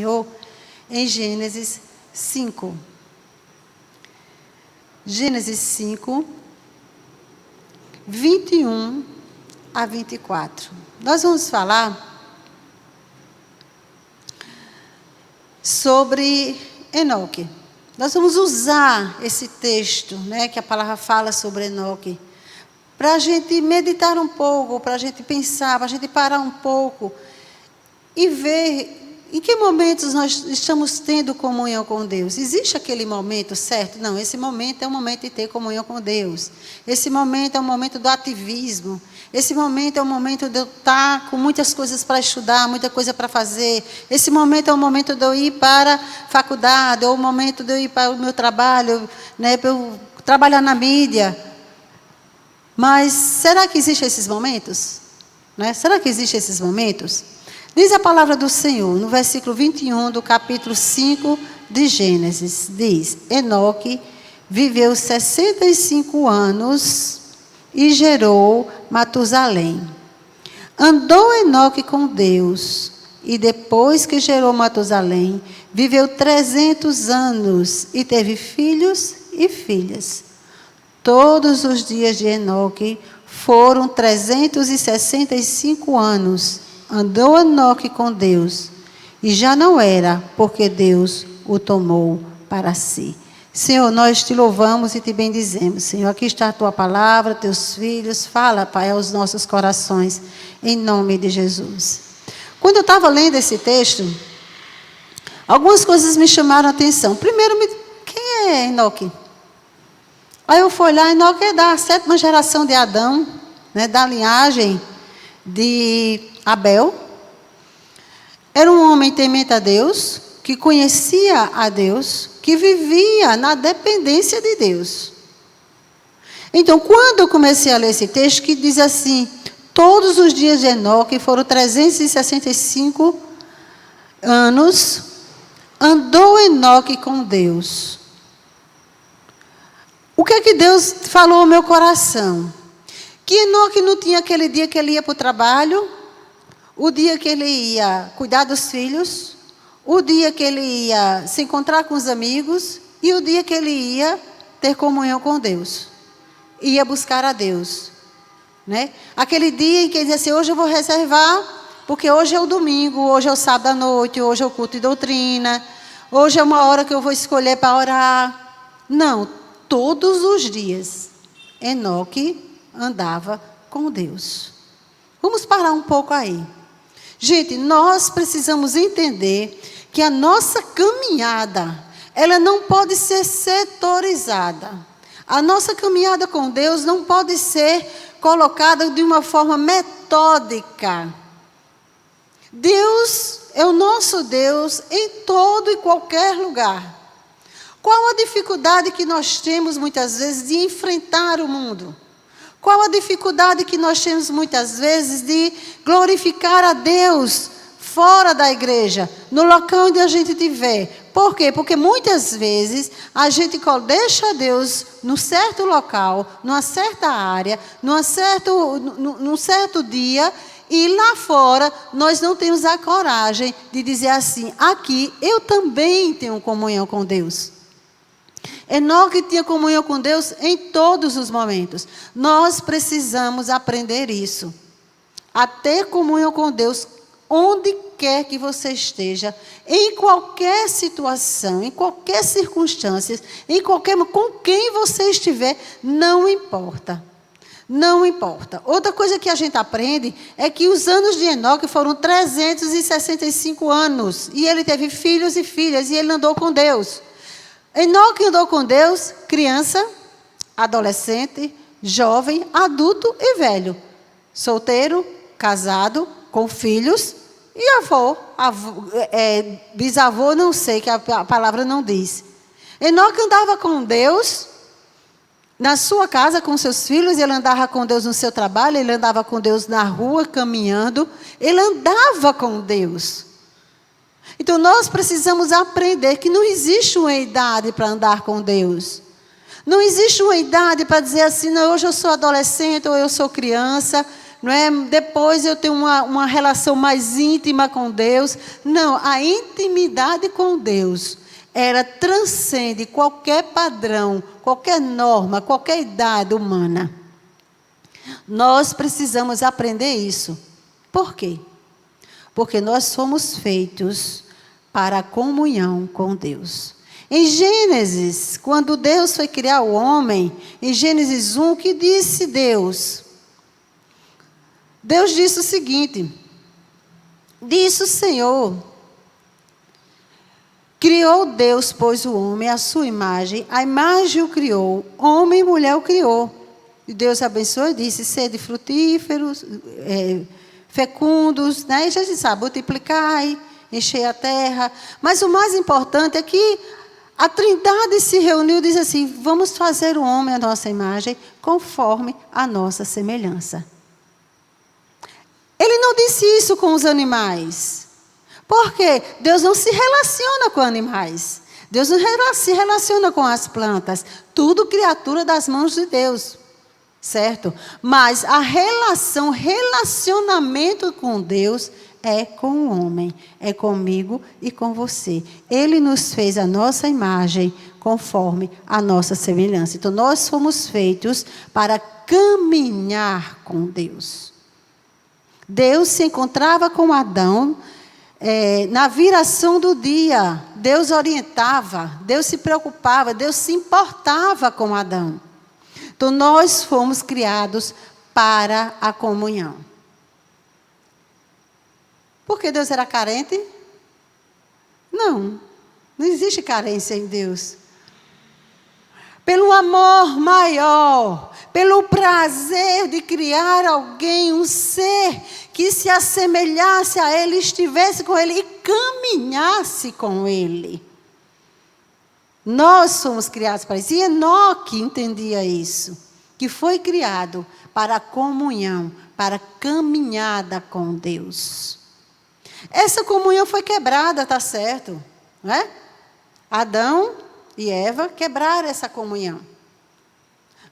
Senhor em Gênesis 5. Gênesis 5, 21 a 24. Nós vamos falar sobre Enoque. Nós vamos usar esse texto, né, que a palavra fala sobre Enoque, para a gente meditar um pouco, para a gente pensar, para a gente parar um pouco e ver em que momentos nós estamos tendo comunhão com Deus. Existe aquele momento certo? Não, esse momento é o momento de ter comunhão com Deus. Esse momento é o momento do ativismo. Esse momento é o momento de eu estar com muitas coisas para estudar, muita coisa para fazer. Esse momento é o momento de eu ir para a faculdade, ou o momento de eu ir para o meu trabalho, né, para eu trabalhar na mídia. Mas será que existem esses momentos? Né? Será que existem esses momentos? Diz a palavra do Senhor, no versículo 21 do capítulo 5 de Gênesis, diz: Enoque viveu 65 anos e gerou Matusalém. Andou Enoque com Deus, e depois que gerou Matusalém, viveu 300 anos e teve filhos e filhas. Todos os dias de Enoque foram 365 anos. Andou Enoque com Deus, e já não era, porque Deus o tomou para si. Senhor, nós te louvamos e te bendizemos. Senhor, aqui está a tua palavra, teus filhos. Fala, Pai, aos nossos corações, em nome de Jesus. Quando eu estava lendo esse texto, algumas coisas me chamaram a atenção. Primeiro, quem é Enoque? Aí eu fui olhar, Enoque é da 7ª geração de Adão, né, da linhagem de Abel. Era um homem temente a Deus, que conhecia a Deus, que vivia na dependência de Deus. Então, quando eu comecei a ler esse texto, que diz assim: todos os dias de Enoque foram 365 anos, andou Enoque com Deus. O que é que Deus falou ao meu coração? Que Enoque não tinha aquele dia que ele ia para o trabalho, o dia que ele ia cuidar dos filhos, o dia que ele ia se encontrar com os amigos e o dia que ele ia ter comunhão com Deus. Ia buscar a Deus. Né? Aquele dia em que ele dizia assim: hoje eu vou reservar, porque hoje é o domingo, hoje é o sábado à noite, hoje é o culto de doutrina, hoje é uma hora que eu vou escolher para orar. Não, todos os dias Enoque andava com Deus. Vamos parar um pouco aí. Gente, nós precisamos entender que a nossa caminhada, ela não pode ser setorizada. A nossa caminhada com Deus não pode ser colocada de uma forma metódica. Deus é o nosso Deus em todo e qualquer lugar. Qual a dificuldade que nós temos muitas vezes de enfrentar o mundo? Qual a dificuldade que nós temos muitas vezes de glorificar a Deus fora da igreja, no local onde a gente estiver? Por quê? Porque muitas vezes a gente deixa Deus num certo local, numa certa área, num certo dia, e lá fora nós não temos a coragem de dizer assim: aqui eu também tenho comunhão com Deus. Enoque tinha comunhão com Deus em todos os momentos. Nós precisamos aprender isso. A ter comunhão com Deus onde quer que você esteja, em qualquer situação, em qualquer circunstância, com quem você estiver, não importa. Não importa. Outra coisa que a gente aprende é que os anos de Enoque foram 365 anos. E ele teve filhos e filhas, e ele andou com Deus. Enoque andou com Deus, criança, adolescente, jovem, adulto e velho. Solteiro, casado, com filhos e bisavô, não sei, que a palavra não diz. Enoque andava com Deus na sua casa, com seus filhos, ele andava com Deus no seu trabalho, ele andava com Deus na rua, caminhando, ele andava com Deus. Então, nós precisamos aprender que não existe uma idade para andar com Deus. Não existe uma idade para dizer assim: não, hoje eu sou adolescente ou eu sou criança. não é? Depois eu tenho uma relação mais íntima com Deus. Não, a intimidade com Deus transcende qualquer padrão, qualquer norma, qualquer idade humana. Nós precisamos aprender isso. Por quê? Porque nós somos feitos para a comunhão com Deus. Em Gênesis, quando Deus foi criar o homem, em Gênesis 1, o que disse Deus? Deus disse o seguinte: disse o Senhor, criou Deus, pois, o homem à sua imagem, a imagem o criou, homem e mulher o criou. E Deus abençoou e disse: sede frutíferos, fecundos, né? E já se sabe, multiplicai, enchei a terra. Mas o mais importante é que a Trindade se reuniu e disse assim: vamos fazer o homem à nossa imagem, conforme a nossa semelhança. Ele não disse isso com os animais. Por quê? Deus não se relaciona com animais. Deus não se relaciona com as plantas. Tudo criatura das mãos de Deus. Certo? Mas a relacionamento com Deus é com o homem, é comigo e com você. Ele nos fez a nossa imagem conforme a nossa semelhança. Então, nós fomos feitos para caminhar com Deus. Deus se encontrava com Adão na viração do dia. Deus orientava, Deus se preocupava, Deus se importava com Adão. Então, nós fomos criados para a comunhão. Porque Deus era carente? Não existe carência em Deus. Pelo amor maior, pelo prazer de criar alguém, um ser que se assemelhasse a Ele, estivesse com Ele e caminhasse com Ele. Nós somos criados para isso. E Enoque entendia isso. Que foi criado para a comunhão, para a caminhada com Deus. Essa comunhão foi quebrada, está certo? Não é? Adão e Eva quebraram essa comunhão.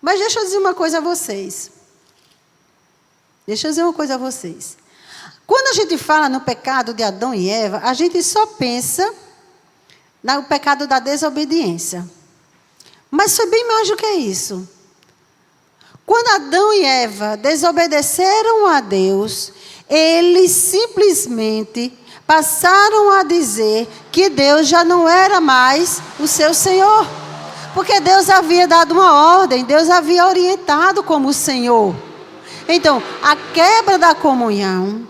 Mas deixa eu dizer uma coisa a vocês. Quando a gente fala no pecado de Adão e Eva, a gente só pensa no pecado da desobediência. Mas foi bem mais do que isso. Quando Adão e Eva desobedeceram a Deus, eles simplesmente passaram a dizer que Deus já não era mais o seu Senhor. Porque Deus havia dado uma ordem, Deus havia orientado como o Senhor. Então, a quebra da comunhão,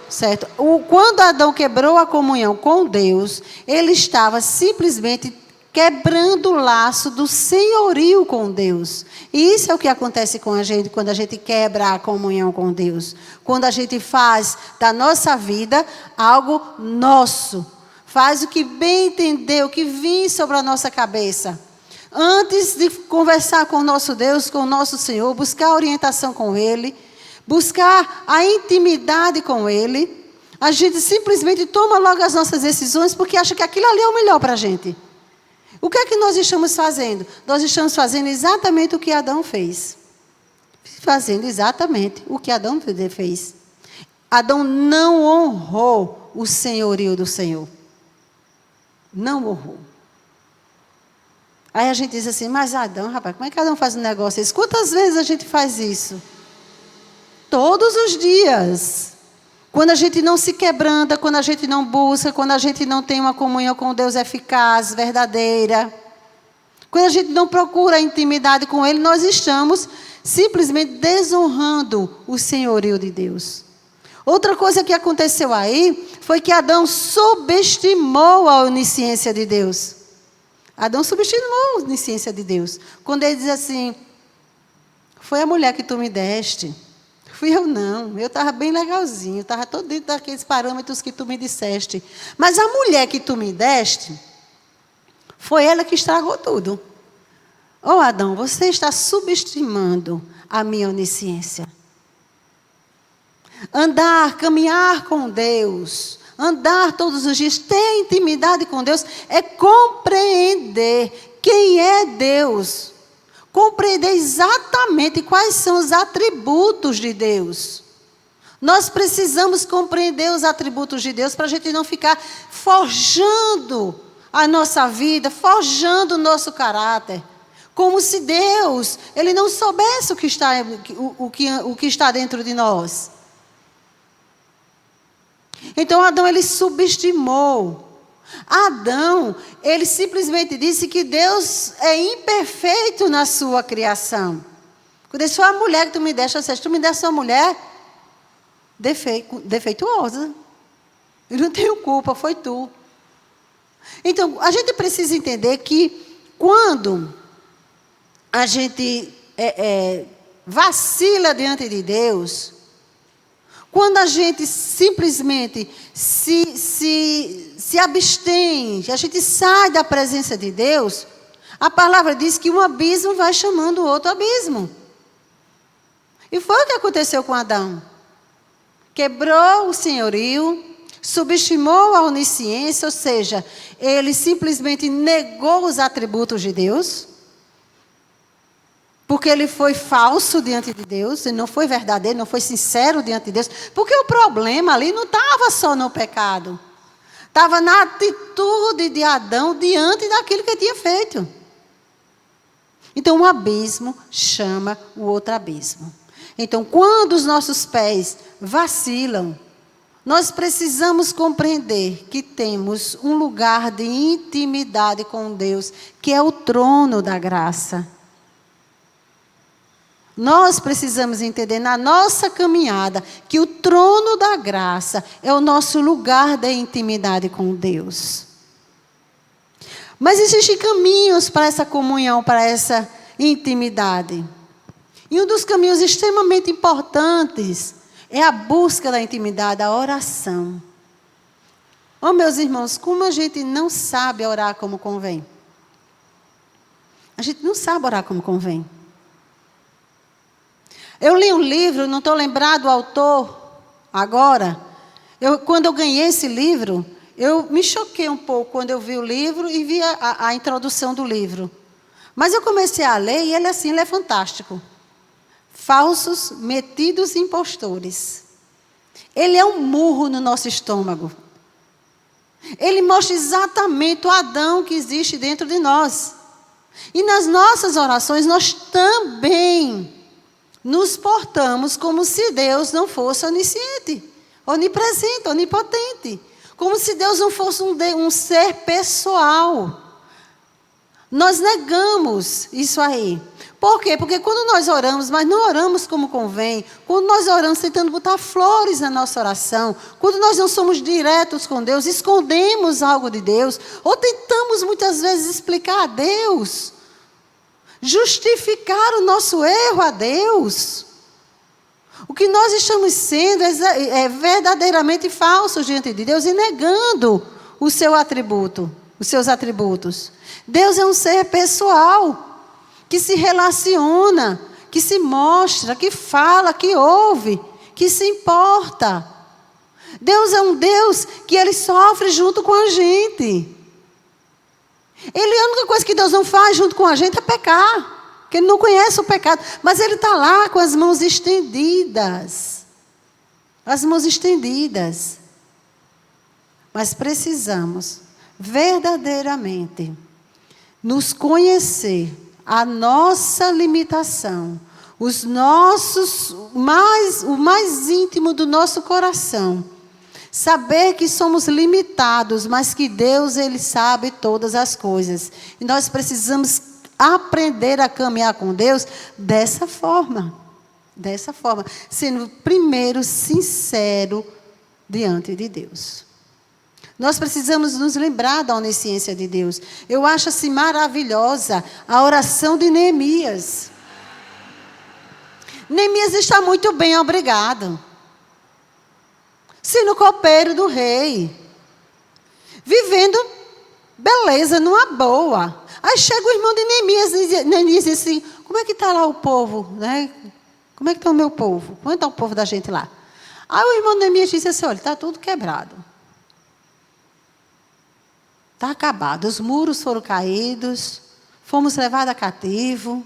certo? Quando Adão quebrou a comunhão com Deus, ele estava simplesmente quebrando o laço do senhorio com Deus. E isso é o que acontece com a gente quando a gente quebra a comunhão com Deus. Quando a gente faz da nossa vida algo nosso. Faz o que bem entender, o que vir sobre a nossa cabeça. Antes de conversar com o nosso Deus, com o nosso Senhor, buscar orientação com Ele, buscar a intimidade com Ele, a gente simplesmente toma logo as nossas decisões porque acha que aquilo ali é o melhor para a gente. O que é que nós estamos fazendo? Nós estamos fazendo exatamente o que Adão fez. Fazendo exatamente o que Adão fez. Adão não honrou o senhorio do Senhor. Não honrou. Aí a gente diz assim: mas Adão, rapaz, como é que Adão faz um negócio desse? Quantas vezes a gente faz isso? Todos os dias. Quando a gente não se quebranta, quando a gente não busca, quando a gente não tem uma comunhão com Deus eficaz, verdadeira. Quando a gente não procura a intimidade com Ele, nós estamos simplesmente desonrando o senhorio de Deus. Outra coisa que aconteceu aí foi que Adão subestimou a onisciência de Deus. Adão subestimou a onisciência de Deus. Quando ele diz assim: foi a mulher que tu me deste. Fui eu não, eu estava bem legalzinho, estava todo dentro daqueles parâmetros que tu me disseste. Mas a mulher que tu me deste, foi ela que estragou tudo. Ô Adão, você está subestimando a minha onisciência. Andar, caminhar com Deus, andar todos os dias, ter intimidade com Deus, é compreender quem é Deus. Compreender exatamente quais são os atributos de Deus. Nós precisamos compreender os atributos de Deus para a gente não ficar forjando a nossa vida, forjando o nosso caráter. Como se Deus, Ele não soubesse o que está dentro de nós. Então Adão, ele subestimou. Adão, ele simplesmente disse que Deus é imperfeito na sua criação. Quando ele disse, a mulher que tu me deste, ou seja, tu me deste uma mulher defeituosa. Eu não tenho culpa, foi tu. Então, a gente precisa entender que quando a gente vacila diante de Deus, quando a gente simplesmente se abstém, a gente sai da presença de Deus, a palavra diz que um abismo vai chamando o outro abismo. E foi o que aconteceu com Adão. Quebrou o senhorio, subestimou a onisciência, ou seja, ele simplesmente negou os atributos de Deus, porque ele foi falso diante de Deus, ele não foi verdadeiro, não foi sincero diante de Deus, porque o problema ali não estava só no pecado, estava na atitude de Adão diante daquilo que ele tinha feito. Então, um abismo chama o outro abismo. Então, quando os nossos pés vacilam, nós precisamos compreender que temos um lugar de intimidade com Deus, que é o trono da graça. Nós precisamos entender na nossa caminhada que o trono da graça é o nosso lugar de intimidade com Deus. Mas existem caminhos para essa comunhão, para essa intimidade. E um dos caminhos extremamente importantes é a busca da intimidade, a oração. Oh, meus irmãos, como a gente não sabe orar como convém. A gente não sabe orar como convém. Eu li um livro, não estou lembrado do autor agora. Quando eu ganhei esse livro, eu me choquei um pouco quando eu vi o livro e vi a introdução do livro. Mas eu comecei a ler e ele é fantástico. Falsos, metidos impostores. Ele é um murro no nosso estômago. Ele mostra exatamente o Adão que existe dentro de nós. E nas nossas orações, nós também nos portamos como se Deus não fosse onisciente, onipresente, onipotente. Como se Deus não fosse um ser pessoal. Nós negamos isso aí. Por quê? Porque quando nós oramos, mas não oramos como convém, quando nós oramos tentando botar flores na nossa oração, quando nós não somos diretos com Deus, escondemos algo de Deus, ou tentamos muitas vezes explicar a Deus, justificar o nosso erro a Deus, o que nós estamos sendo é verdadeiramente falsos diante de Deus e negando o seu atributo, os seus atributos. Deus é um ser pessoal, que se relaciona, que se mostra, que fala, que ouve, que se importa. Deus é um Deus que Ele sofre junto com a gente. A única coisa que Deus não faz junto com a gente é pecar, porque Ele não conhece o pecado, mas Ele está lá com as mãos estendidas. As mãos estendidas. Mas precisamos verdadeiramente nos conhecer, a nossa limitação, o mais íntimo do nosso coração. Saber que somos limitados, mas que Deus, Ele sabe todas as coisas. E nós precisamos aprender a caminhar com Deus dessa forma. Dessa forma. Sendo primeiro sincero diante de Deus. Nós precisamos nos lembrar da onisciência de Deus. Eu acho assim maravilhosa a oração de Neemias. Neemias está muito bem, obrigado. Sendo copeiro do rei. Vivendo beleza, numa boa. Aí chega o irmão de Neemias e diz assim, como é que está lá o povo? Né? Como é que está o meu povo? Como está o povo da gente lá? Aí o irmão de Neemias disse assim, olha, está tudo quebrado. Está acabado, os muros foram caídos, fomos levados a cativo.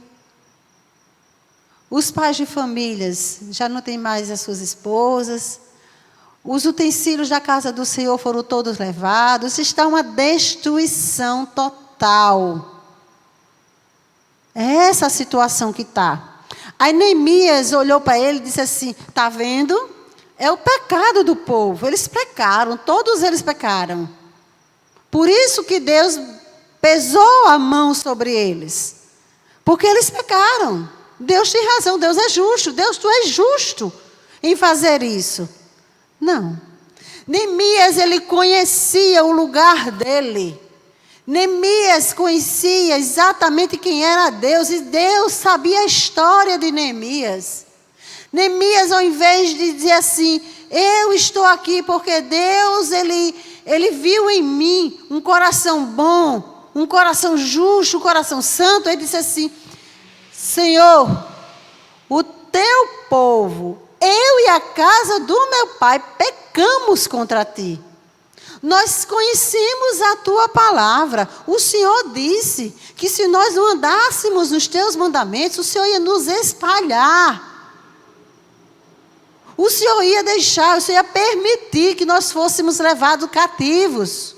Os pais de famílias já não têm mais as suas esposas. Os utensílios da casa do Senhor foram todos levados. Está uma destruição total. É essa a situação que está. Aí Neemias olhou para ele e disse assim: está vendo? É o pecado do povo. Eles pecaram, todos eles pecaram. Por isso que Deus pesou a mão sobre eles. Porque eles pecaram. Deus tem razão, Deus é justo. Deus, tu és justo em fazer isso. Não. Neemias, ele conhecia o lugar dele. Neemias conhecia exatamente quem era Deus. E Deus sabia a história de Neemias. Neemias, ao invés de dizer assim: eu estou aqui porque Deus, ele viu em mim um coração bom, um coração justo, um coração santo. Ele disse assim: Senhor, o teu povo, eu e a casa do meu pai pecamos contra ti. Nós conhecemos a tua palavra. O Senhor disse que se nós não andássemos nos teus mandamentos, o Senhor ia nos espalhar. O Senhor ia deixar, o Senhor ia permitir que nós fôssemos levados cativos.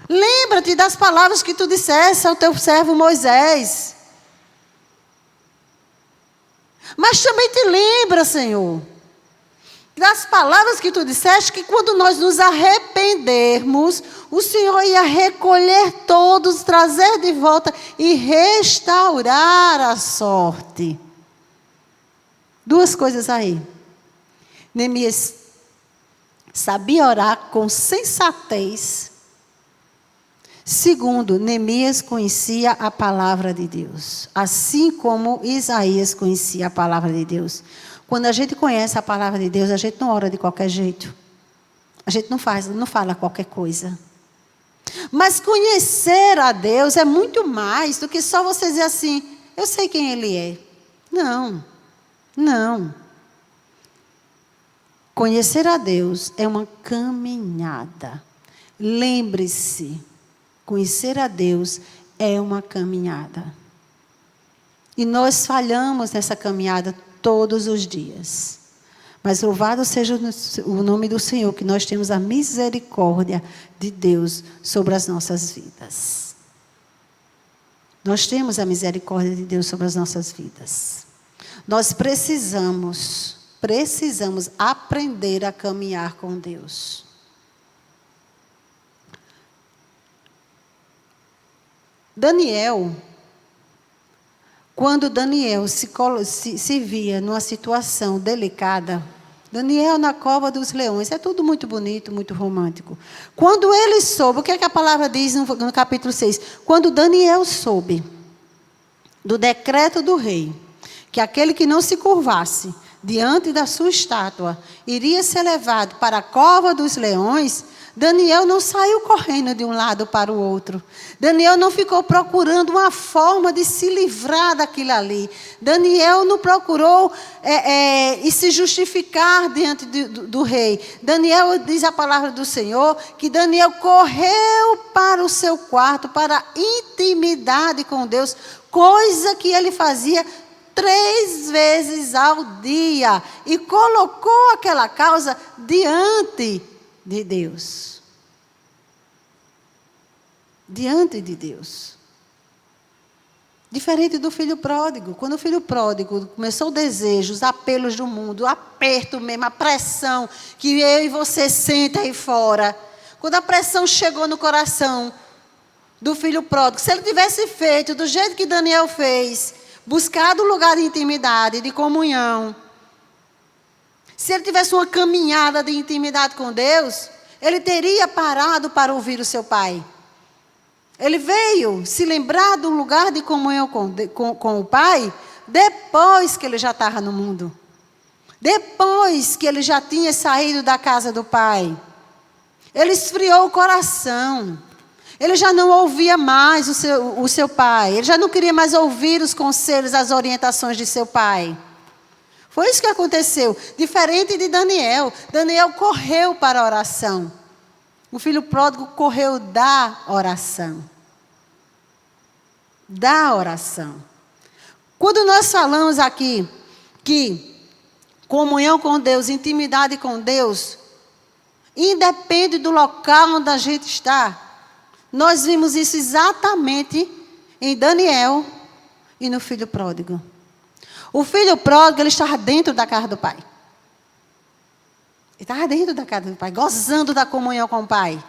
Lembra-te das palavras que tu disseste ao teu servo Moisés. Mas também te lembra, Senhor, das palavras que tu disseste, que quando nós nos arrependermos, o Senhor ia recolher todos, trazer de volta e restaurar a sorte. Duas coisas aí. Neemias sabia orar com sensatez. Segundo, Neemias conhecia a palavra de Deus, assim como Isaías conhecia a palavra de Deus. Quando a gente conhece a palavra de Deus, a gente não ora de qualquer jeito. A gente não fala qualquer coisa. Mas conhecer a Deus é muito mais do que só você dizer assim: eu sei quem Ele é. Não, não. Conhecer a Deus é uma caminhada. Lembre-se, conhecer a Deus é uma caminhada. E nós falhamos nessa caminhada todos os dias. Mas louvado seja o nome do Senhor, que nós temos a misericórdia de Deus sobre as nossas vidas. Nós temos a misericórdia de Deus sobre as nossas vidas. Nós precisamos aprender a caminhar com Deus. Daniel, quando Daniel se via numa situação delicada, Daniel na cova dos leões, é tudo muito bonito, muito romântico. Quando ele soube, o que é que a palavra diz no capítulo 6? Quando Daniel soube do decreto do rei, que aquele que não se curvasse diante da sua estátua iria ser levado para a cova dos leões, Daniel não saiu correndo de um lado para o outro. Daniel não ficou procurando uma forma de se livrar daquilo ali. Daniel não procurou e se justificar diante do rei. Daniel, diz a palavra do Senhor, que Daniel correu para o seu quarto, para a intimidade com Deus, coisa que ele fazia 3 vezes ao dia. E colocou aquela causa diante de Deus. Diante de Deus. Diferente do filho pródigo. Quando o filho pródigo começou o desejo, os apelos do mundo, o aperto mesmo, a pressão que eu e você sentem aí fora. Quando a pressão chegou no coração do filho pródigo, se ele tivesse feito do jeito que Daniel fez, buscado um lugar de intimidade, de comunhão, se ele tivesse uma caminhada de intimidade com Deus, ele teria parado para ouvir o seu pai. Ele veio se lembrar de um lugar de comunhão com o pai, depois que ele já estava no mundo. Depois que ele já tinha saído da casa do pai. Ele esfriou o coração. Ele já não ouvia mais o seu pai. Ele já não queria mais ouvir os conselhos, as orientações de seu pai. Foi isso que aconteceu. Diferente de Daniel. Daniel correu para a oração. O filho pródigo correu da oração. Da oração. Quando nós falamos aqui que comunhão com Deus, intimidade com Deus, independe do local onde a gente está, nós vimos isso exatamente em Daniel e no filho pródigo. O filho pródigo, ele estava dentro da casa do pai. Ele estava dentro da casa do pai, gozando da comunhão com o pai.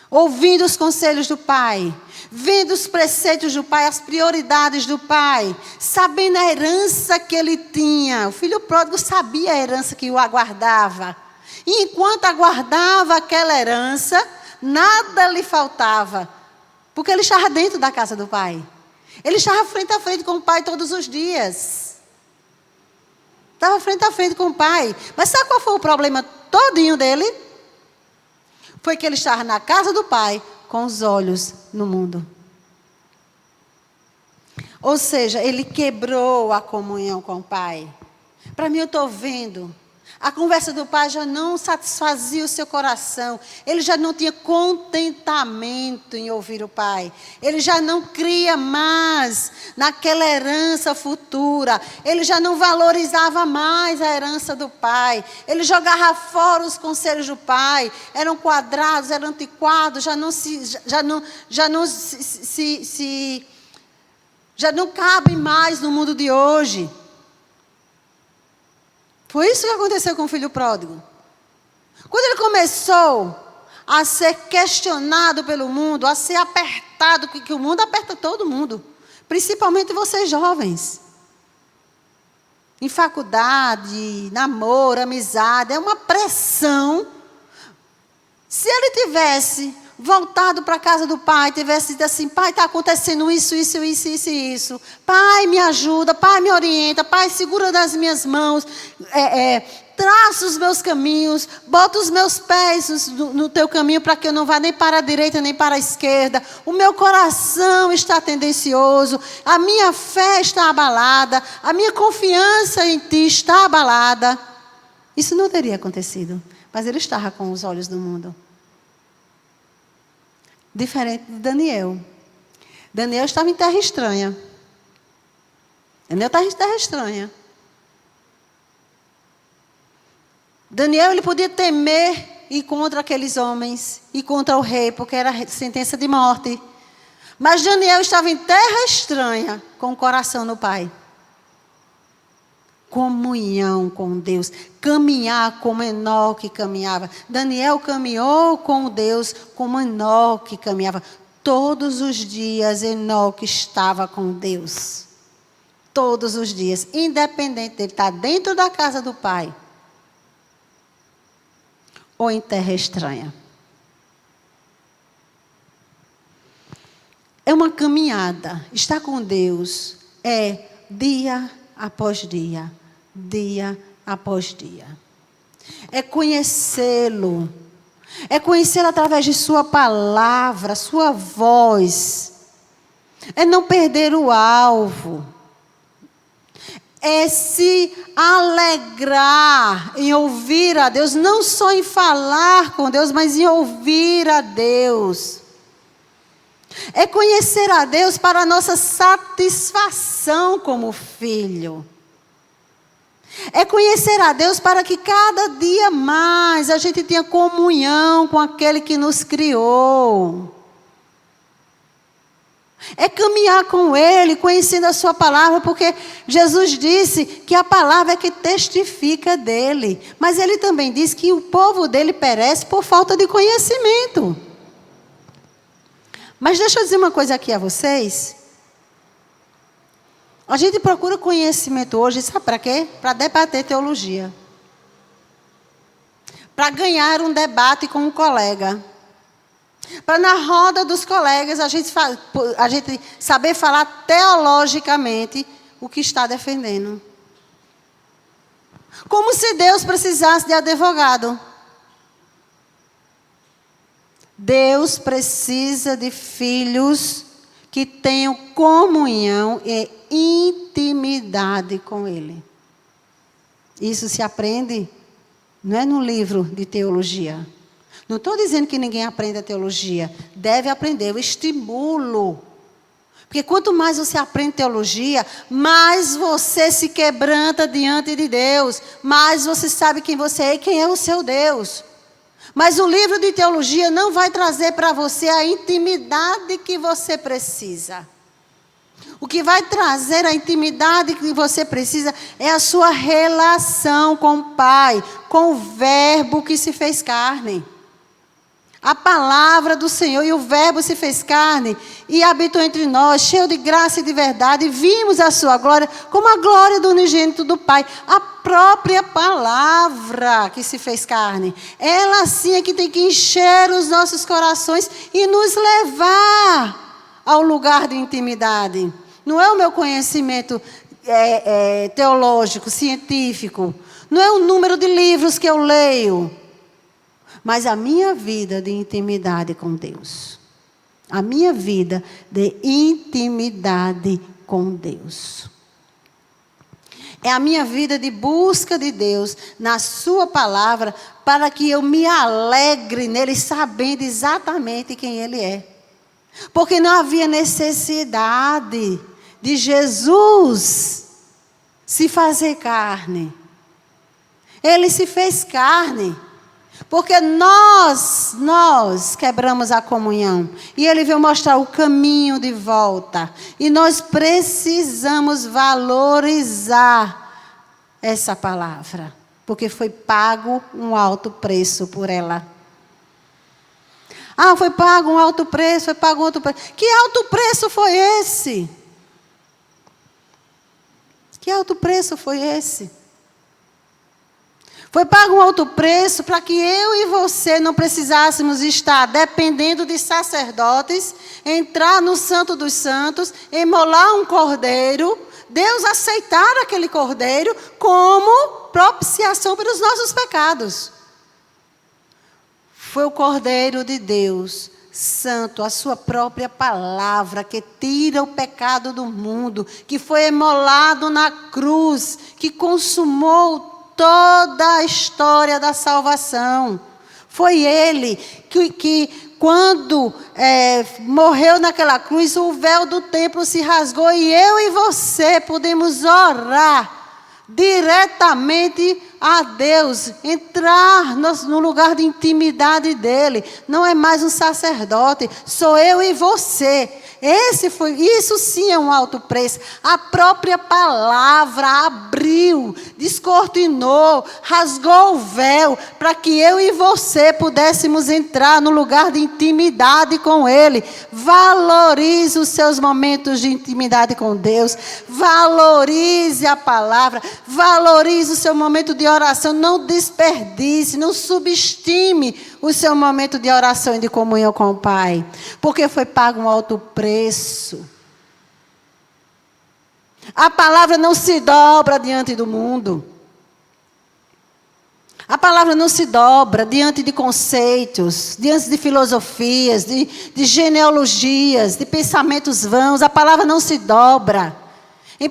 Ouvindo os conselhos do pai, vendo os preceitos do pai, as prioridades do pai, sabendo a herança que ele tinha. O filho pródigo sabia a herança que o aguardava. E enquanto aguardava aquela herança, nada lhe faltava. Porque ele estava dentro da casa do pai. Ele estava frente a frente com o pai todos os dias. Estava frente a frente com o pai. Mas sabe qual foi o problema todinho dele? Foi que ele estava na casa do pai, com os olhos no mundo. Ou seja, ele quebrou a comunhão com o pai. Para mim, eu estou vendo. A conversa do pai já não satisfazia o seu coração. Ele já não tinha contentamento em ouvir o pai. Ele já não cria mais naquela herança futura. Ele já não valorizava mais a herança do pai. Ele jogava fora os conselhos do pai. Eram quadrados, eram antiquados, já não cabe mais no mundo de hoje. Foi isso que aconteceu com o filho pródigo. Quando ele começou a ser questionado pelo mundo, a ser apertado, que o mundo aperta todo mundo, principalmente vocês jovens. Em faculdade, namoro, amizade, é uma pressão. Se ele tivesse voltado para a casa do pai, tivesse dito assim: pai, está acontecendo isso. Pai, me ajuda, pai, me orienta, pai, segura nas minhas mãos, traça os meus caminhos, bota os meus pés no teu caminho para que eu não vá nem para a direita nem para a esquerda. O meu coração está tendencioso, a minha fé está abalada, a minha confiança em ti está abalada. Isso não teria acontecido, mas ele estava com os olhos do mundo. Diferente de Daniel. Daniel estava em terra estranha. Daniel estava em terra estranha. Daniel, ele podia temer ir contra aqueles homens, ir contra o rei, porque era sentença de morte. Mas Daniel estava em terra estranha, com o coração no Pai. Comunhão com Deus, caminhar como Enoque caminhava. Daniel caminhou com Deus como Enoque caminhava. Todos os dias Enoque estava com Deus. Todos os dias, independente dele estar dentro da casa do Pai ou em terra estranha. É uma caminhada. Estar com Deus é dia após dia, dia após dia. É conhecê-lo. É conhecê-lo através de sua palavra, sua voz. É não perder o alvo. É se alegrar em ouvir a Deus, não só em falar com Deus, mas em ouvir a Deus. É conhecer a Deus para a nossa satisfação como filho. É conhecer a Deus para que cada dia mais a gente tenha comunhão com aquele que nos criou. É caminhar com Ele, conhecendo a sua palavra, porque Jesus disse que a palavra é que testifica dele. Mas Ele também disse que o povo dele perece por falta de conhecimento. Mas deixa eu dizer uma coisa aqui a vocês. A gente procura conhecimento hoje, sabe para quê? Para debater teologia. Para ganhar um debate com um colega. Para na roda dos colegas a gente saber falar teologicamente o que está defendendo. Como se Deus precisasse de advogado. Deus precisa de filhos que tenham comunhão e intimidade com Ele. Isso se aprende, não é no livro de teologia. Não estou dizendo que ninguém aprende a teologia. Deve aprender, eu estimulo. Porque quanto mais você aprende teologia, mais você se quebranta diante de Deus. Mais você sabe quem você é e quem é o seu Deus. Mas o livro de teologia não vai trazer para você a intimidade que você precisa. O que vai trazer a intimidade que você precisa é a sua relação com o Pai, com o Verbo que se fez carne. A palavra do Senhor e o Verbo se fez carne e habitou entre nós, cheio de graça e de verdade. E vimos a sua glória como a glória do unigênito do Pai. A própria palavra que se fez carne. Ela sim é que tem que encher os nossos corações e nos levar ao lugar de intimidade. Não é o meu conhecimento teológico, científico. Não é o número de livros que eu leio. Mas a minha vida de intimidade com Deus. A minha vida de intimidade com Deus. É a minha vida de busca de Deus na sua palavra, para que eu me alegre nele, sabendo exatamente quem ele é. Porque não havia necessidade de Jesus se fazer carne. Ele se fez carne. Porque nós quebramos a comunhão. E ele veio mostrar o caminho de volta. E nós precisamos valorizar essa palavra. Porque foi pago um alto preço por ela. Ah, foi pago um alto preço, foi pago um alto preço. Que alto preço foi esse? Que alto preço foi esse? Foi pago um alto preço para que eu e você não precisássemos estar dependendo de sacerdotes, entrar no Santo dos Santos, imolar um cordeiro, Deus aceitar aquele cordeiro como propiciação pelos nossos pecados. Foi o cordeiro de Deus, santo, a sua própria palavra, que tira o pecado do mundo, que foi imolado na cruz, que consumou toda a história da salvação. Foi ele que quando morreu naquela cruz, o véu do templo se rasgou e eu e você podemos orar diretamente a Deus, entrar no lugar de intimidade dele. Não é mais um sacerdote, sou eu e você. Isso sim é um alto preço. A própria palavra abriu, descortinou, rasgou o véu, para que eu e você pudéssemos entrar no lugar de intimidade com ele. Valorize os seus momentos de intimidade com Deus. Valorize a palavra. Valorize o seu momento de oração. Não desperdice, não subestime o seu momento de oração e de comunhão com o Pai. Porque foi pago um alto preço. A palavra não se dobra diante do mundo. A palavra não se dobra diante de conceitos, diante de filosofias, de genealogias, de pensamentos vãos. A palavra não se dobra. Em 1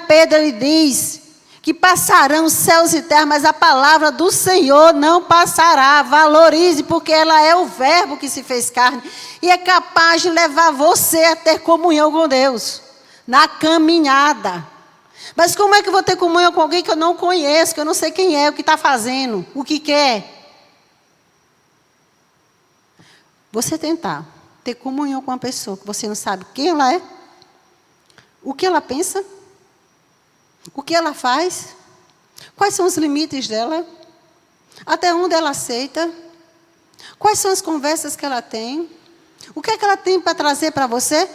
Pedro ele diz que passarão os céus e terra, mas a palavra do Senhor não passará. Valorize, porque ela é o Verbo que se fez carne e é capaz de levar você a ter comunhão com Deus, na caminhada. Mas como é que eu vou ter comunhão com alguém que eu não conheço, que eu não sei quem é, o que está fazendo, o que quer? Você tentar ter comunhão com uma pessoa que você não sabe quem ela é, o que ela pensa, o que ela faz? Quais são os limites dela? Até onde ela aceita? Quais são as conversas que ela tem? O que é que ela tem para trazer para você?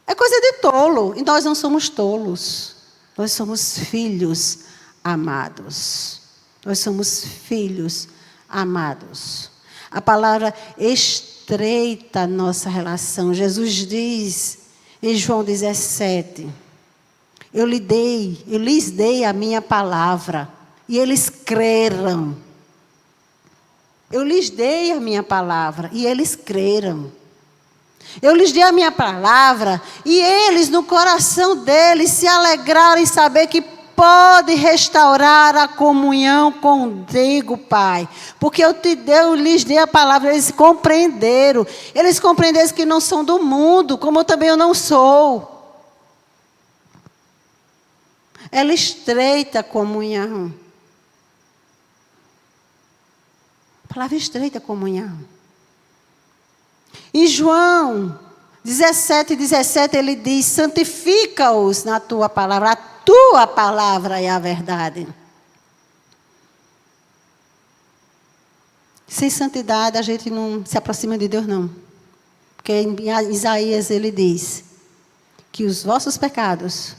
É coisa de tolo. E nós não somos tolos. Nós somos filhos amados. Nós somos filhos amados. A palavra estreita a nossa relação. Jesus diz em João 17... Eu lhes dei a minha palavra, e eles creram. Eu lhes dei a minha palavra, e eles creram. Eu lhes dei a minha palavra, e eles, no coração deles, se alegraram em saber que pode restaurar a comunhão contigo, Pai. Porque eu lhes dei a palavra, eles compreenderam. Eles compreenderam que não são do mundo, como também eu não sou. Ela estreita a comunhão. A palavra estreita a comunhão. Em João 17:17 ele diz: santifica-os na tua palavra. A tua palavra é a verdade. Sem santidade a gente não se aproxima de Deus, não. Porque em Isaías ele diz que os vossos pecados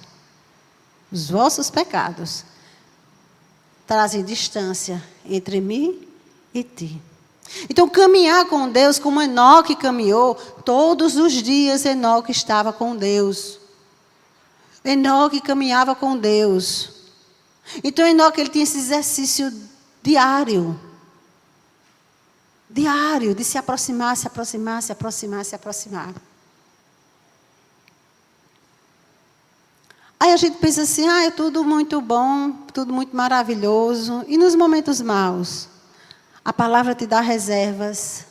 trazem distância entre mim e ti. Então, caminhar com Deus, como Enoque caminhou, todos os dias Enoque estava com Deus. Enoque caminhava com Deus. Então, Enoque ele tinha esse exercício diário de se aproximar. Aí a gente pensa assim, é tudo muito bom, tudo muito maravilhoso. E nos momentos maus? A palavra te dá reservas.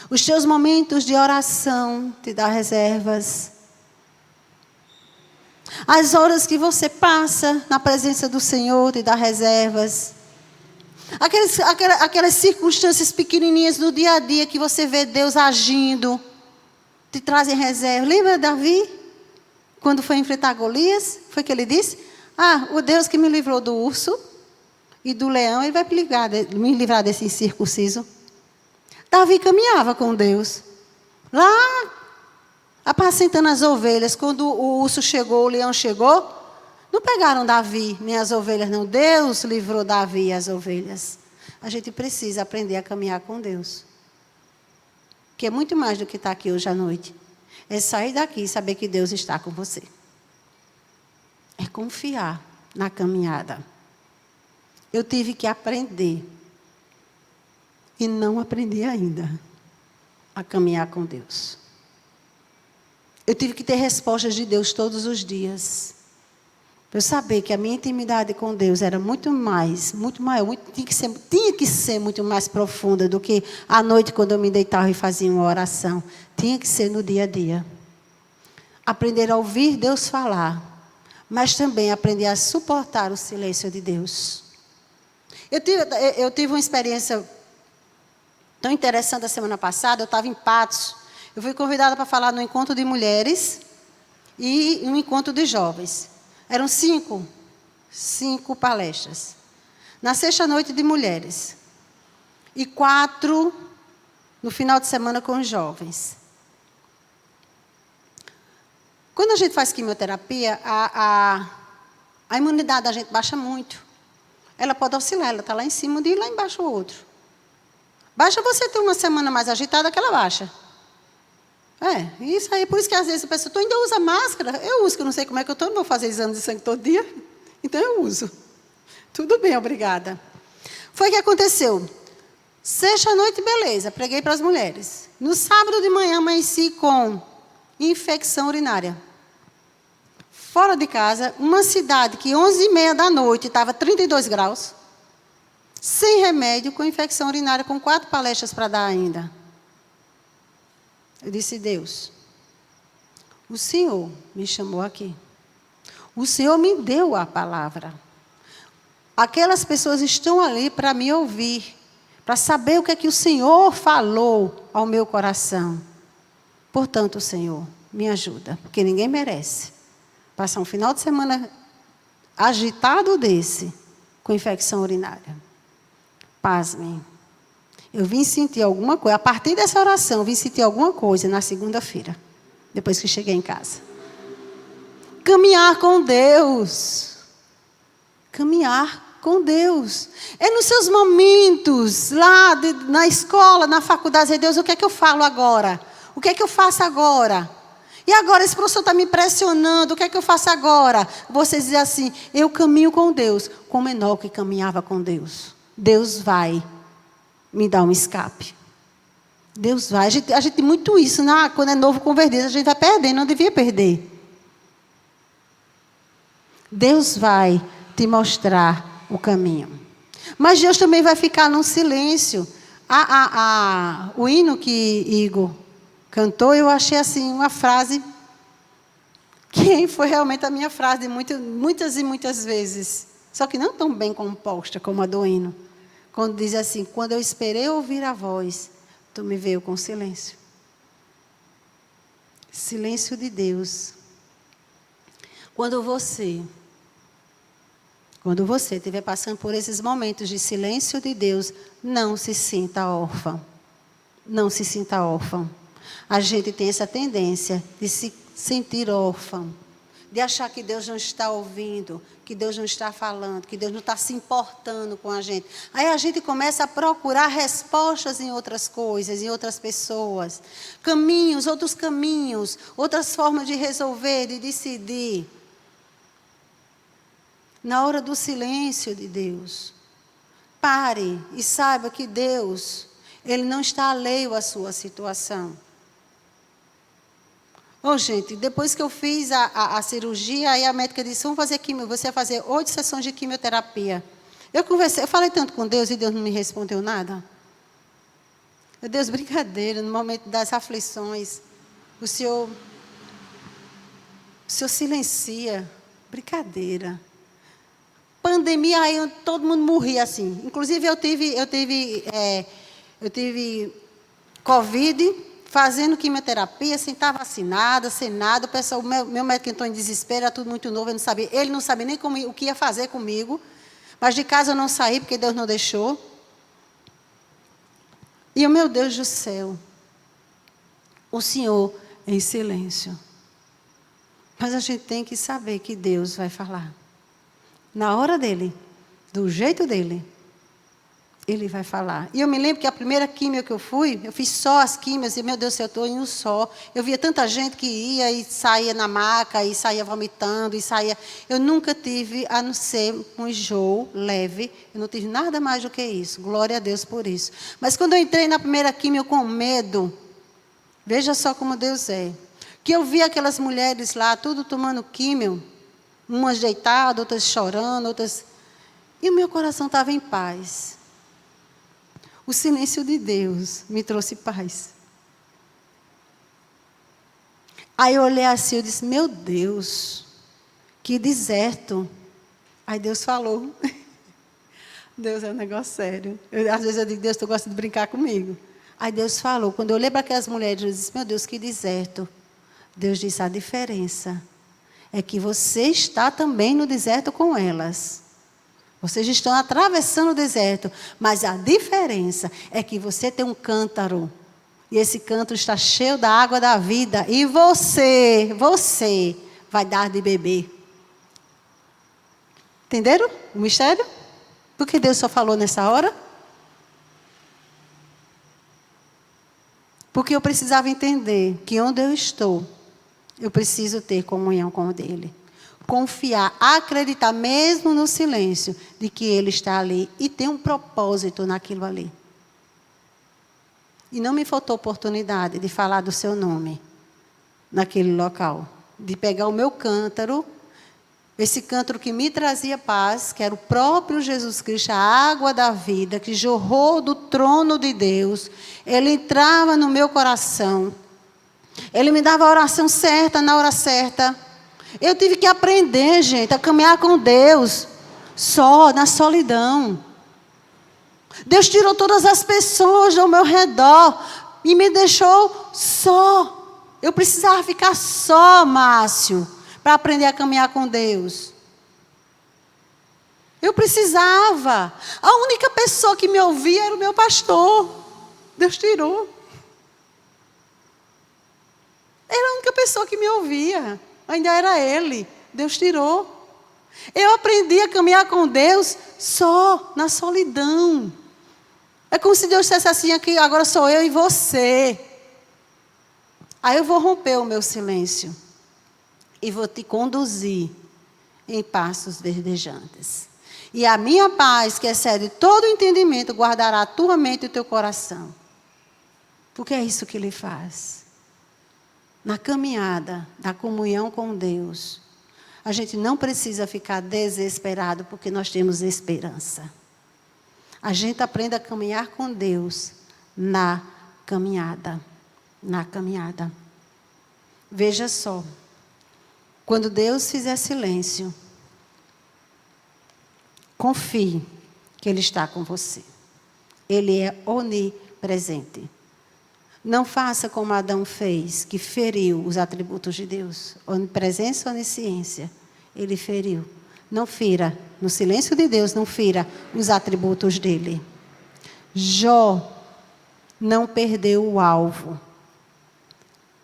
Os teus momentos de oração te dá reservas. As horas que você passa na presença do Senhor te dá reservas. Aquelas circunstâncias pequenininhas do dia a dia que você vê Deus agindo, te trazem reserva. Lembra Davi? Quando foi enfrentar Golias, foi que ele disse? O Deus que me livrou do urso e do leão, ele vai me livrar desse incircunciso. Davi caminhava com Deus. Lá, apacentando as ovelhas, quando o urso chegou, o leão chegou, não pegaram Davi, nem as ovelhas, não. Deus livrou Davi e as ovelhas. A gente precisa aprender a caminhar com Deus. Que é muito mais do que estar aqui hoje à noite. É sair daqui e saber que Deus está com você. É confiar na caminhada. Eu tive que aprender. E não aprendi ainda a caminhar com Deus. Eu tive que ter respostas de Deus todos os dias. Para eu saber que a minha intimidade com Deus era muito maior, tinha que ser muito mais profunda do que à noite quando eu me deitava e fazia uma oração. Tinha que ser no dia a dia. Aprender a ouvir Deus falar, mas também aprender a suportar o silêncio de Deus. Eu tive uma experiência tão interessante a semana passada. Eu estava em Patos. Eu fui convidada para falar no encontro de mulheres e no encontro de jovens. Eram cinco palestras. Na sexta noite de mulheres. E 4 no final de semana com os jovens. Quando a gente faz quimioterapia, a imunidade da gente baixa muito. Ela pode oscilar, ela está lá em cima e lá embaixo o outro. Basta você ter uma semana mais agitada que ela baixa. Isso aí, por isso que às vezes a pessoa, tu ainda usa máscara? Eu uso, que eu não sei como é que eu estou, não vou fazer exame de sangue todo dia. Então eu uso. Tudo bem, obrigada. Foi o que aconteceu. Sexta noite, beleza, preguei para as mulheres. No sábado de manhã, amanheci com infecção urinária. Fora de casa, uma cidade que 11h30 da noite estava 32 graus, sem remédio, com infecção urinária, com 4 palestras para dar ainda. Eu disse, Deus, o Senhor me chamou aqui. O Senhor me deu a palavra. Aquelas pessoas estão ali para me ouvir, para saber o que é que o Senhor falou ao meu coração. Portanto, Senhor, me ajuda, porque ninguém merece passar um final de semana agitado desse, com infecção urinária. Pasmem. Eu vim sentir alguma coisa, a partir dessa oração, eu vim sentir alguma coisa na segunda-feira, depois que cheguei em casa. Caminhar com Deus. Caminhar com Deus. É nos seus momentos, lá na escola, na faculdade, Deus, o que é que eu falo agora? O que é que eu faço agora? E agora esse professor está me pressionando, o que é que eu faço agora? Você diz assim, eu caminho com Deus, como Enoque caminhava com Deus. Deus vai me dar um escape. Deus vai. A gente tem muito isso, né? Quando é novo convertido, a gente vai perdendo, não devia perder. Deus vai te mostrar o caminho. Mas Deus também vai ficar num silêncio. O hino que Igor cantou, eu achei assim uma frase que foi realmente a minha frase muitas e muitas vezes. Só que não tão bem composta como a do hino. Quando diz assim: quando eu esperei ouvir a voz, tu me veio com silêncio. Silêncio de Deus. Quando você estiver passando por esses momentos de silêncio de Deus, não se sinta órfão. Não se sinta órfão. A gente tem essa tendência de se sentir órfão, de achar que Deus não está ouvindo, que Deus não está falando, que Deus não está se importando com a gente. Aí a gente começa a procurar respostas em outras coisas, em outras pessoas. Caminhos, outras formas de resolver, de decidir. Na hora do silêncio de Deus, pare e saiba que Deus, Ele não está alheio à sua situação. Gente, depois que eu fiz a cirurgia, aí a médica disse: vamos fazer quimio, você vai fazer 8 sessões de quimioterapia. Eu falei tanto com Deus e Deus não me respondeu nada. Deus, brincadeira, no momento das aflições, o Senhor silencia, brincadeira. Pandemia, aí todo mundo morria assim. Inclusive eu tive Covid, fazendo quimioterapia, sem estar vacinada, sem nada. O pessoal, meu médico entrou em desespero, era tudo muito novo, ele não sabia nem o que ia fazer comigo. Mas de casa eu não saí, porque Deus não deixou. E o meu Deus do céu, o Senhor em silêncio. Mas a gente tem que saber que Deus vai falar. Na hora dele, do jeito dele, Ele vai falar. E eu me lembro que a primeira quimio que eu fiz só as químios, e meu Deus do céu, eu estou indo só. Eu via tanta gente que ia e saía na maca, e saía vomitando, e saía. Eu nunca tive, a não ser um enjoo leve, eu não tive nada mais do que isso. Glória a Deus por isso. Mas quando eu entrei na primeira quimio com medo, veja só como Deus é. Que eu vi aquelas mulheres lá, tudo tomando químio, umas deitadas, outras chorando, outras... E o meu coração estava em paz. O silêncio de Deus me trouxe paz. Aí eu olhei assim, eu disse: meu Deus, que deserto. Aí Deus falou. Deus é um negócio sério. Às vezes eu digo: Deus, tu gosta de brincar comigo. Aí Deus falou. Quando eu olhei para aquelas mulheres, eu disse: meu Deus, que deserto. Deus disse: a diferença é que você está também no deserto com elas. Vocês estão atravessando o deserto, mas a diferença é que você tem um cântaro. E esse cântaro está cheio da água da vida. E você vai dar de beber. Entenderam o mistério? Por que Deus só falou nessa hora? Porque eu precisava entender que onde eu estou, eu preciso ter comunhão com o dele. Confiar, acreditar mesmo no silêncio de que Ele está ali e tem um propósito naquilo ali. E não me faltou oportunidade de falar do seu nome naquele local. De pegar o meu cântaro, esse cântaro que me trazia paz, que era o próprio Jesus Cristo, a água da vida, que jorrou do trono de Deus. Ele entrava no meu coração. Ele me dava a oração certa, na hora certa. Eu tive que aprender, gente, a caminhar com Deus, só, na solidão. Deus tirou todas as pessoas ao meu redor e me deixou só. Eu precisava ficar só, Márcio, para aprender a caminhar com Deus. Eu precisava. A única pessoa que me ouvia era o meu pastor. Deus tirou. Era a única pessoa que me ouvia. Ainda era ele. Deus tirou. Eu aprendi a caminhar com Deus só, na solidão. É como se Deus dissesse assim: aqui, agora sou eu e você. Aí eu vou romper o meu silêncio. E vou te conduzir em passos verdejantes. E a minha paz, que excede todo o entendimento, guardará a tua mente e o teu coração. Porque é isso que Ele faz. Na caminhada da comunhão com Deus, A gente não precisa ficar desesperado, porque nós temos esperança. A gente aprende a caminhar com Deus na caminhada. Na caminhada. Veja só. Quando Deus fizer silêncio, confie que Ele está com você. Ele é onipresente. Não faça como Adão fez, que feriu os atributos de Deus. Onipresença e onisciência. Ele feriu. Não fira. No silêncio de Deus, não fira os atributos dele. Jó não perdeu o alvo.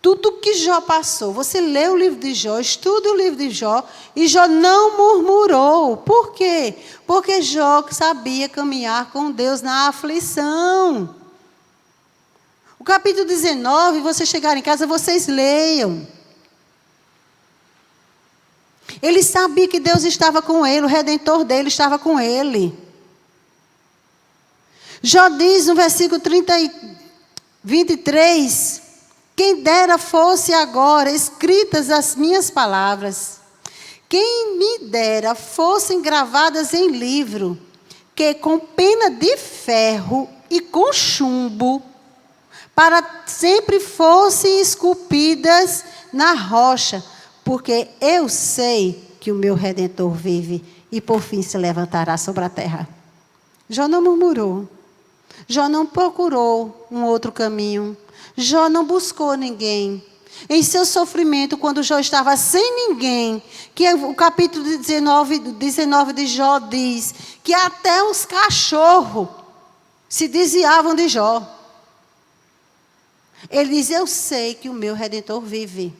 Tudo que Jó passou, você lê o livro de Jó, estuda o livro de Jó, e Jó não murmurou. Por quê? Porque Jó sabia caminhar com Deus na aflição. O capítulo 19, vocês chegarem em casa, vocês leiam. Ele sabia que Deus estava com ele, o Redentor dele estava com ele. Jó diz no versículo 23... Quem dera fosse agora escritas as minhas palavras. Quem me dera fossem gravadas em livro, que com pena de ferro e com chumbo, para sempre fossem esculpidas na rocha, porque eu sei que o meu Redentor vive e por fim se levantará sobre a terra. Jó não murmurou. Jó não procurou um outro caminho. Jó não buscou ninguém. Em seu sofrimento, quando Jó estava sem ninguém, que o capítulo 19 de Jó diz que até os cachorros se desviavam de Jó. Ele diz, eu sei que o meu Redentor vive.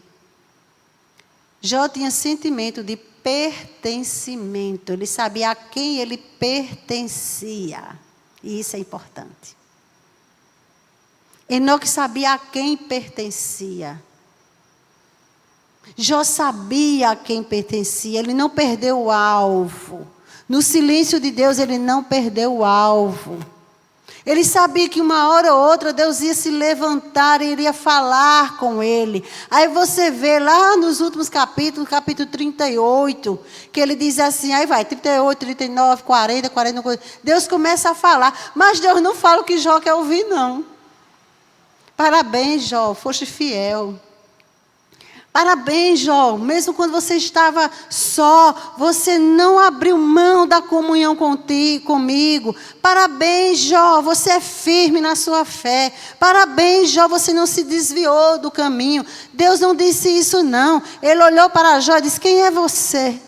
Jó tinha sentimento de pertencimento. Ele sabia a quem ele pertencia. E isso é importante. Enoque sabia a quem pertencia. Jó sabia a quem pertencia. Ele não perdeu o alvo. No silêncio de Deus, ele não perdeu o alvo. Ele sabia que uma hora ou outra Deus ia se levantar e iria falar com ele. Aí você vê lá nos últimos capítulos, capítulo 38, que ele diz assim, aí vai, 38, 39, 40, 40, Deus começa a falar. Mas Deus não fala o que Jó quer ouvir, não. Parabéns, Jó, foste fiel. Parabéns, Jó, mesmo quando você estava só, você não abriu mão da comunhão comigo. Parabéns, Jó, você é firme na sua fé. Parabéns, Jó, você não se desviou do caminho. Deus não disse isso, não. Ele olhou para Jó e disse, quem é você?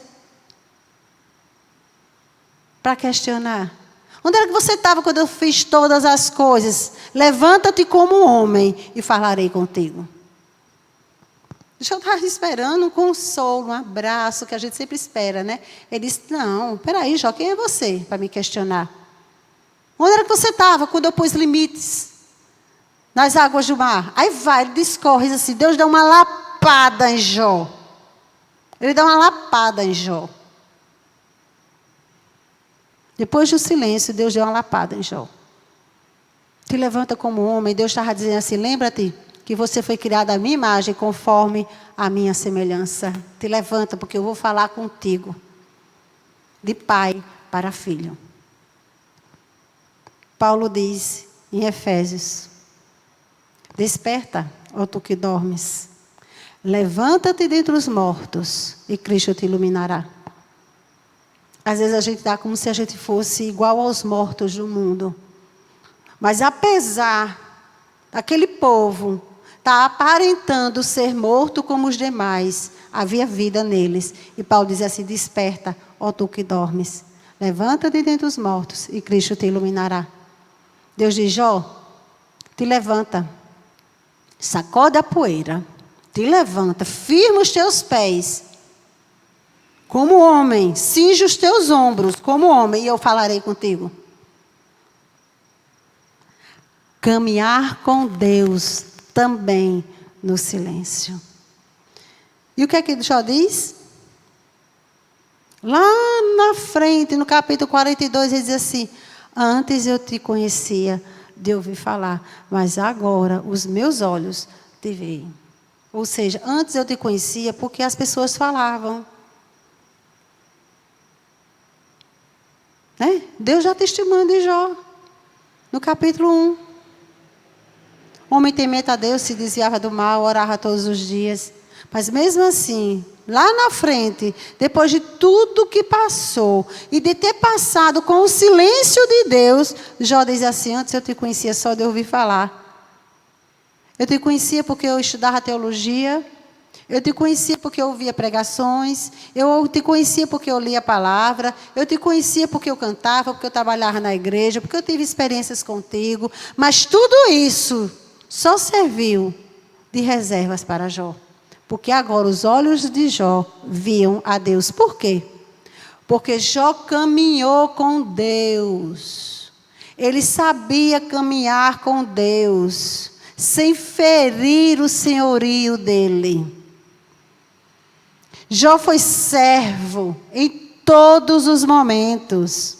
Para questionar. Onde era que você estava quando eu fiz todas as coisas? Levanta-te como homem e falarei contigo. Eu estava esperando um consolo, um abraço, que a gente sempre espera, né? Ele disse, não, peraí, Jó, quem é você para me questionar? Onde era que você estava quando eu pus limites nas águas do mar? Aí vai, ele discorre assim, Deus dá uma lapada em Jó. Ele dá uma lapada em Jó. Depois do silêncio, Deus deu uma lapada em Jó. Te levanta como homem. Deus estava dizendo assim, lembra-te que você foi criado à minha imagem, conforme a minha semelhança. Te levanta, porque eu vou falar contigo. De pai para filho. Paulo diz em Efésios, desperta, ó tu que dormes. Levanta-te dentre os mortos e Cristo te iluminará. Às vezes a gente dá como se a gente fosse igual aos mortos do mundo. Mas apesar daquele povo estar aparentando ser morto como os demais, havia vida neles. E Paulo diz assim, desperta, ó tu que dormes. Levanta-te dentre os mortos e Cristo te iluminará. Deus diz, Jó, te levanta. Sacode a poeira. Te levanta, firma os teus pés. Como homem, cinge os teus ombros, como homem, e eu falarei contigo. Caminhar com Deus também no silêncio. E o que é que Jó diz? Lá na frente, no capítulo 42, ele diz assim, antes eu te conhecia de ouvir falar, mas agora os meus olhos te veem. Ou seja, antes eu te conhecia porque as pessoas falavam. Deus já testemunha de Jó, no capítulo 1. O homem temente a Deus, se desviava do mal, orava todos os dias. Mas mesmo assim, lá na frente, depois de tudo que passou, e de ter passado com o silêncio de Deus, Jó diz assim: antes eu te conhecia só de ouvir falar. Eu te conhecia porque eu estudava teologia. Eu te conhecia porque eu ouvia pregações. Eu te conhecia porque eu lia a palavra. Eu te conhecia porque eu cantava, porque eu trabalhava na igreja, porque eu tive experiências contigo. Mas tudo isso só serviu de reservas para Jó. Porque agora os olhos de Jó viam a Deus. Por quê? Porque Jó caminhou com Deus. Ele sabia caminhar com Deus, sem ferir o senhorio dele. Jó foi servo em todos os momentos.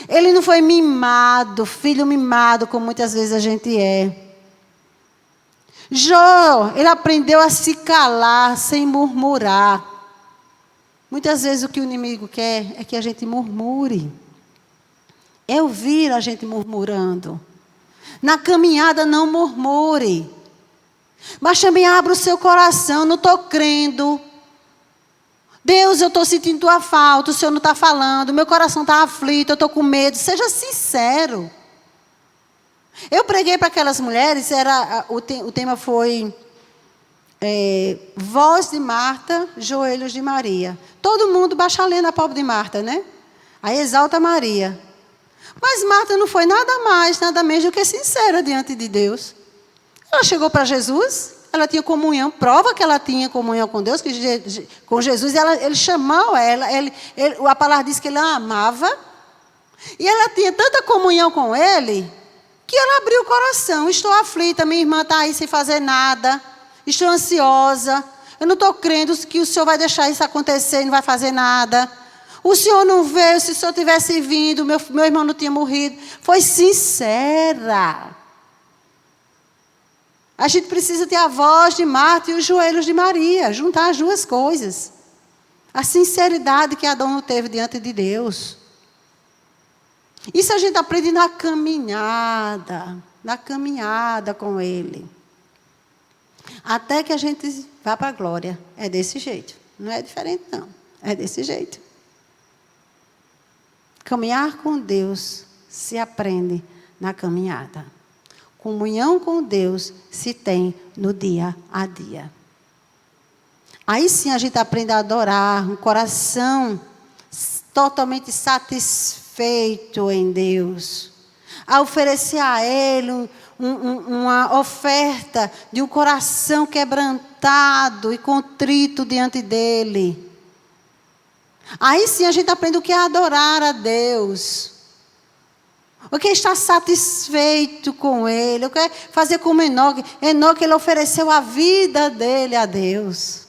Ele não foi mimado, filho mimado, como muitas vezes a gente é. Jó, ele aprendeu a se calar sem murmurar. Muitas vezes o que o inimigo quer é que a gente murmure. É ouvir a gente murmurando. Na caminhada não murmure. Mas também abra o seu coração, não estou crendo. Deus, eu estou sentindo tua falta, o Senhor não está falando, meu coração está aflito, eu estou com medo. Seja sincero. Eu preguei para aquelas mulheres, o tema foi voz de Marta, joelhos de Maria. Todo mundo baixa a lenda, pobre de Marta, né? Aí exalta Maria. Mas Marta não foi nada mais, nada menos do que sincera diante de Deus. Ela chegou para Jesus, ela tinha comunhão, prova que ela tinha comunhão com Deus, com Jesus, ele chamou ela, a palavra diz que ele a amava, e ela tinha tanta comunhão com ele, que ela abriu o coração. Estou aflita, minha irmã está aí sem fazer nada, estou ansiosa, eu não estou crendo que o Senhor vai deixar isso acontecer e não vai fazer nada. O Senhor não veio, se o Senhor tivesse vindo, meu irmão não tinha morrido. Foi sincera. A gente precisa ter a voz de Marta e os joelhos de Maria, juntar as duas coisas. A sinceridade que Adão teve diante de Deus. Isso a gente aprende na caminhada com Ele. Até que a gente vá para a glória. É desse jeito. Não é diferente, não. É desse jeito. Caminhar com Deus se aprende na caminhada. Comunhão com Deus se tem no dia a dia. Aí sim a gente aprende a adorar, um coração totalmente satisfeito em Deus. A oferecer a Ele uma oferta de um coração quebrantado e contrito diante dEle. Aí sim a gente aprende o que é adorar a Deus. O que é estar satisfeito com Ele. O que é fazer como Enoque. Enoque, ele ofereceu a vida dele a Deus.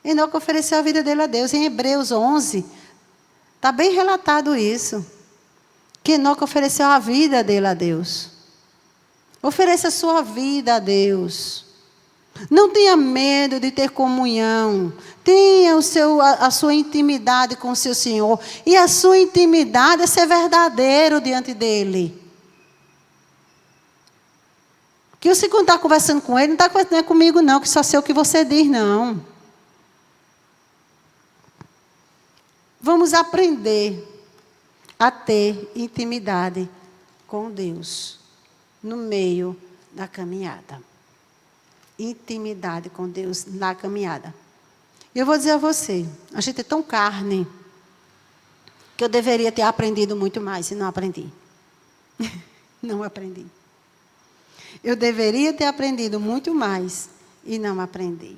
Enoque ofereceu a vida dele a Deus. Em Hebreus 11, está bem relatado isso. Que Enoque ofereceu a vida dele a Deus. Ofereça a sua vida a Deus. Não tenha medo de ter comunhão. Tenha a sua intimidade com o seu Senhor. E a sua intimidade é ser verdadeiro diante dEle. Que você quando está conversando com Ele, não está conversando comigo não, que só sei o que você diz, não. Vamos aprender a ter intimidade com Deus no meio da caminhada. Intimidade com Deus na caminhada. Eu vou dizer a você, a gente é tão carne, que eu deveria ter aprendido muito mais e não aprendi. Não aprendi. Eu deveria ter aprendido muito mais e não aprendi.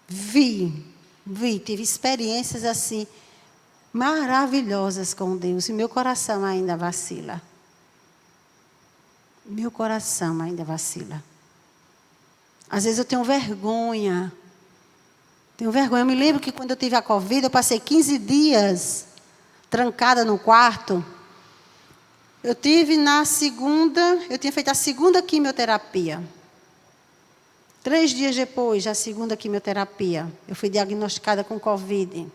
Tive experiências assim, maravilhosas com Deus, e meu coração ainda vacila. Meu coração ainda vacila. Às vezes eu tenho vergonha. Eu me lembro que quando eu tive a Covid, eu passei 15 dias trancada no quarto. Eu tinha feito a segunda quimioterapia. 3 dias depois da segunda quimioterapia, eu fui diagnosticada com Covid.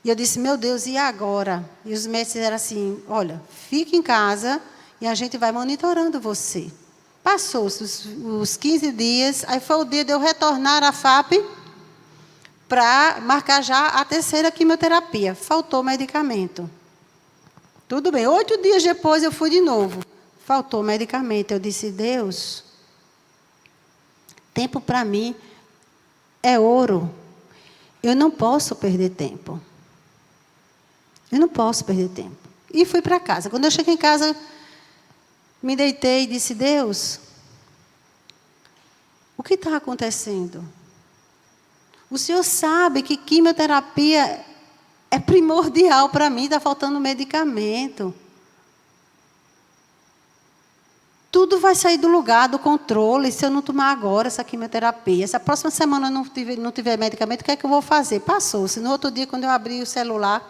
E eu disse, meu Deus, e agora? E os médicos disseram assim, olha, fique em casa e a gente vai monitorando você. Passou-se os 15 dias, aí foi o dia de eu retornar à FAP para marcar já a 3ª quimioterapia. Faltou medicamento. Tudo bem, 8 dias depois eu fui de novo. Faltou medicamento. Eu disse, Deus, tempo para mim é ouro. Eu não posso perder tempo. Eu não posso perder tempo. E fui para casa. Quando eu cheguei em casa, me deitei e disse, Deus, o que está acontecendo? O Senhor sabe que quimioterapia é primordial para mim, está faltando medicamento. Tudo vai sair do lugar, do controle, se eu não tomar agora essa quimioterapia. Se a próxima semana eu não tiver medicamento, o que é que eu vou fazer? Passou-se. No outro dia, quando eu abri o celular,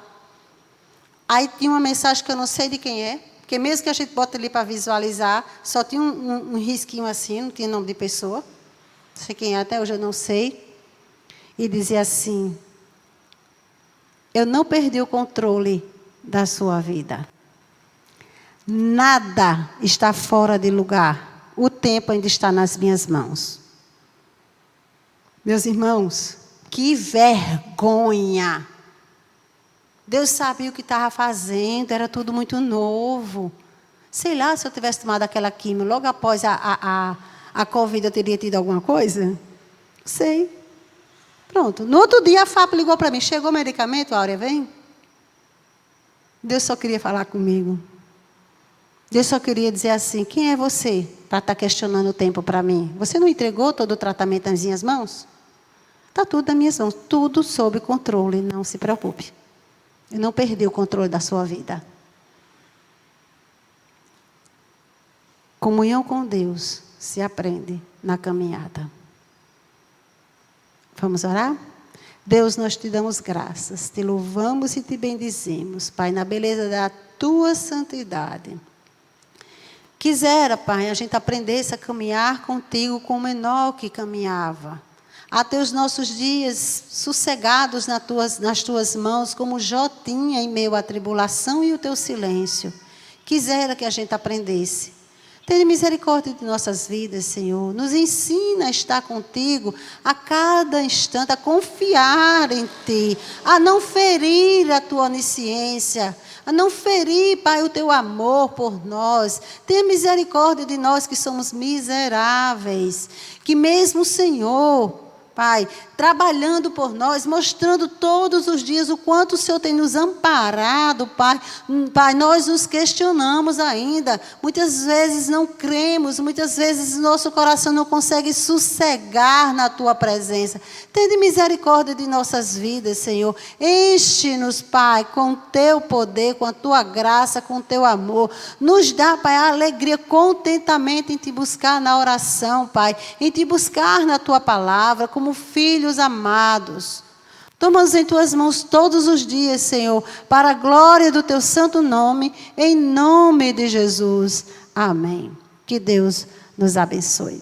aí tinha uma mensagem que eu não sei de quem é, porque mesmo que a gente bota ali para visualizar, só tinha um risquinho assim, não tinha nome de pessoa. Não sei quem é, até hoje eu não sei. E dizia assim, eu não perdi o controle da sua vida. Nada está fora de lugar. O tempo ainda está nas minhas mãos. Meus irmãos, que vergonha. Deus sabia o que estava fazendo, era tudo muito novo. Sei lá, se eu tivesse tomado aquela quimio, logo após a Covid, eu teria tido alguma coisa? Sei. Pronto. No outro dia, a FAP ligou para mim. Chegou o medicamento, Áurea, vem? Deus só queria falar comigo. Deus só queria dizer assim, quem é você para estar questionando o tempo para mim? Você não entregou todo o tratamento nas minhas mãos? Está tudo nas minhas mãos. Tudo sob controle, não se preocupe. Eu não perdi o controle da sua vida. Comunhão com Deus se aprende na caminhada. Vamos orar? Deus, nós te damos graças, te louvamos e te bendizemos, Pai, na beleza da tua santidade. Quisera, Pai, a gente aprendesse a caminhar contigo como Enoque caminhava. Até os nossos dias sossegados nas tuas mãos, como Jó tinha em meio à tribulação e o teu silêncio. Quisera que a gente aprendesse. Tenha misericórdia de nossas vidas, Senhor. Nos ensina a estar contigo a cada instante, a confiar em Ti, a não ferir a Tua onisciência, a não ferir, Pai, o Teu amor por nós. Tenha misericórdia de nós que somos miseráveis, que mesmo o Senhor, Pai, trabalhando por nós, mostrando todos os dias o quanto o Senhor tem nos amparado, Pai. Pai, nós nos questionamos ainda. Muitas vezes não cremos, muitas vezes nosso coração não consegue sossegar na Tua presença. Tenha misericórdia de nossas vidas, Senhor. Enche-nos, Pai, com o Teu poder, com a Tua graça, com o Teu amor. Nos dá, Pai, a alegria, contentamento em Te buscar na oração, Pai. Em Te buscar na Tua palavra, como filhos amados. Toma-nos em Tuas mãos todos os dias, Senhor, para a glória do Teu santo nome, em nome de Jesus. Amém. Que Deus nos abençoe.